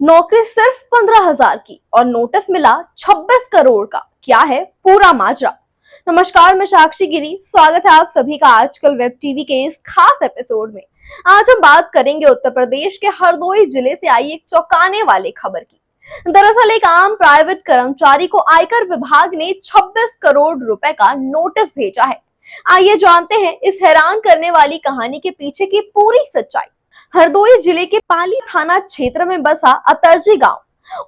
नौकरी सिर्फ 15,000 की और नोटिस मिला 26 करोड़ का। क्या है पूरा माजरा? नमस्कार, मैं साक्षी गिरी। स्वागत है आप सभी का आजकल वेब टीवी के इस खास एपिसोड में। आज हम बात करेंगे उत्तर प्रदेश के हरदोई जिले से आई एक चौंकाने वाली खबर की। दरअसल एक आम प्राइवेट कर्मचारी को आयकर विभाग ने 26 करोड़ रुपए का नोटिस भेजा है। आइए जानते हैं इस हैरान करने वाली कहानी के पीछे की पूरी सच्चाई। हरदोई जिले के पाली थाना क्षेत्र में बसा अतरजी गांव,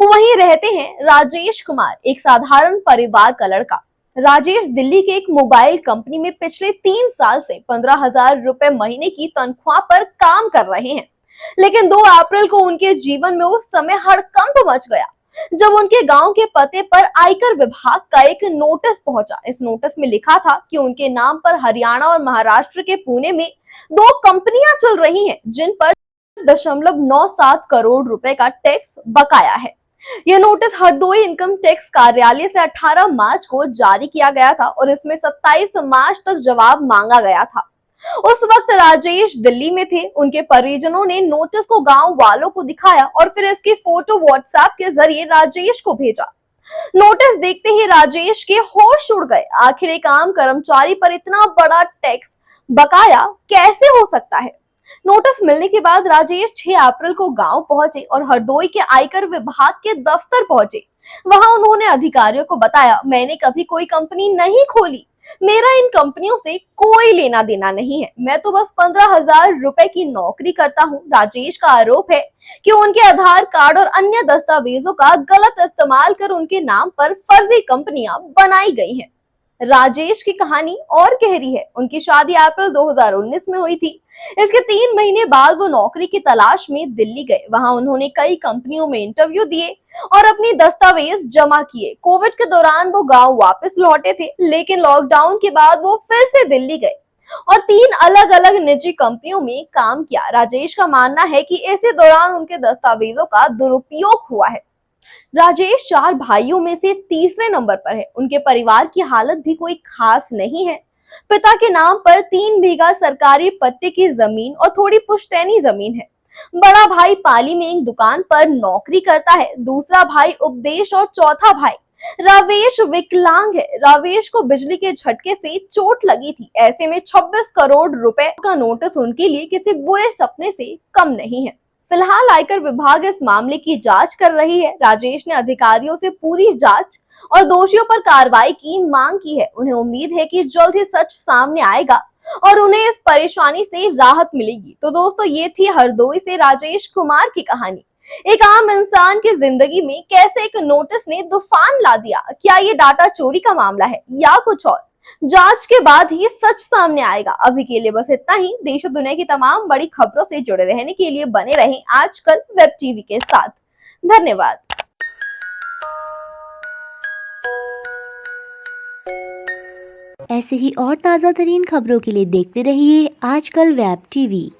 वहीं रहते हैं राजेश कुमार, एक साधारण परिवार का लड़का। राजेश दिल्ली के एक मोबाइल कंपनी में पिछले 3 साल से 15,000 रुपए महीने की तनख्वाह पर काम कर रहे हैं। लेकिन 2 अप्रैल को उनके जीवन में उस समय हड़कंप मच गया जब उनके गांव के पते पर आयकर विभाग का एक नोटिस पहुंचा। इस नोटिस में लिखा था कि उनके नाम पर हरियाणा और महाराष्ट्र के पुणे में 2 कंपनियां चल रही हैं, जिन पर 0.97 करोड़ रुपए का टैक्स बकाया है। यह नोटिस हरदोई इनकम टैक्स कार्यालय से 18 मार्च को जारी किया गया था और इसमें 27 मार्च तक जवाब मांगा गया था। उस वक्त राजेश दिल्ली में थे। उनके परिजनों ने नोटिस को गांव वालों को दिखाया और फिर इसकी फोटो व्हाट्सएप के जरिए राजेश को भेजा। नोटिस देखते ही राजेश के होश उड़ गए। आखिर एक आम कर्मचारी पर इतना बड़ा टैक्स बकाया कैसे हो सकता है? नोटिस मिलने के बाद राजेश 6 अप्रैल को गांव पहुंचे और हरदोई के आयकर विभाग के दफ्तर पहुंचे। वहां उन्होंने अधिकारियों को बताया, मैंने कभी कोई कंपनी नहीं खोली, मेरा इन कंपनियों से कोई लेना देना नहीं है, मैं तो बस 15,000 रुपए की नौकरी करता हूं। राजेश का आरोप है कि उनके आधार कार्ड और अन्य दस्तावेजों का गलत इस्तेमाल कर उनके नाम पर फर्जी कंपनियां बनाई गई हैं। राजेश की कहानी और गहरी है। उनकी शादी अप्रैल 2019 में हुई थी। इसके 3 महीने बाद वो नौकरी की तलाश में दिल्ली गए। वहां उन्होंने कई कंपनियों में इंटरव्यू दिए और अपनी दस्तावेज जमा किए। कोविड के दौरान वो गांव वापस लौटे थे, लेकिन लॉकडाउन के बाद वो फिर से दिल्ली गए और 3 अलग-अलग निजी कंपनियों में काम किया। राजेश का मानना है कि इसी दौरान उनके दस्तावेजों का दुरुपयोग हुआ है। राजेश 4 भाइयों में से तीसरे नंबर पर है। उनके परिवार की हालत भी कोई खास नहीं है। पिता के नाम पर 3 बीघा सरकारी पट्टे की जमीन और थोड़ी पुश्तैनी जमीन है। बड़ा भाई पाली में एक दुकान पर नौकरी करता है। दूसरा भाई उपदेश और चौथा भाई रावेश विकलांग है। रावेश को बिजली के झटके से चोट लगी थी। ऐसे में 26 करोड़ रुपए का नोटिस उनके लिए किसी बुरे सपने से कम नहीं है। फिलहाल आयकर विभाग इस मामले की जांच कर रही है। राजेश ने अधिकारियों से पूरी जांच और दोषियों पर कार्रवाई की मांग की है। उन्हें उम्मीद है कि जल्द ही सच सामने आएगा और उन्हें इस परेशानी से राहत मिलेगी। तो दोस्तों, ये थी हरदोई से राजेश कुमार की कहानी। एक आम इंसान की जिंदगी में कैसे एक नोटिस ने तूफान ला दिया। क्या ये डाटा चोरी का मामला है या कुछ और? जांच के बाद ही सच सामने आएगा। अभी के लिए बस इतना ही। देश और दुनिया की तमाम बड़ी खबरों से जुड़े रहने के लिए बने रहें आजकल वेब टीवी के साथ। धन्यवाद। ऐसे ही और ताज़ा तरीन खबरों के लिए देखते रहिए आजकल वेब टीवी।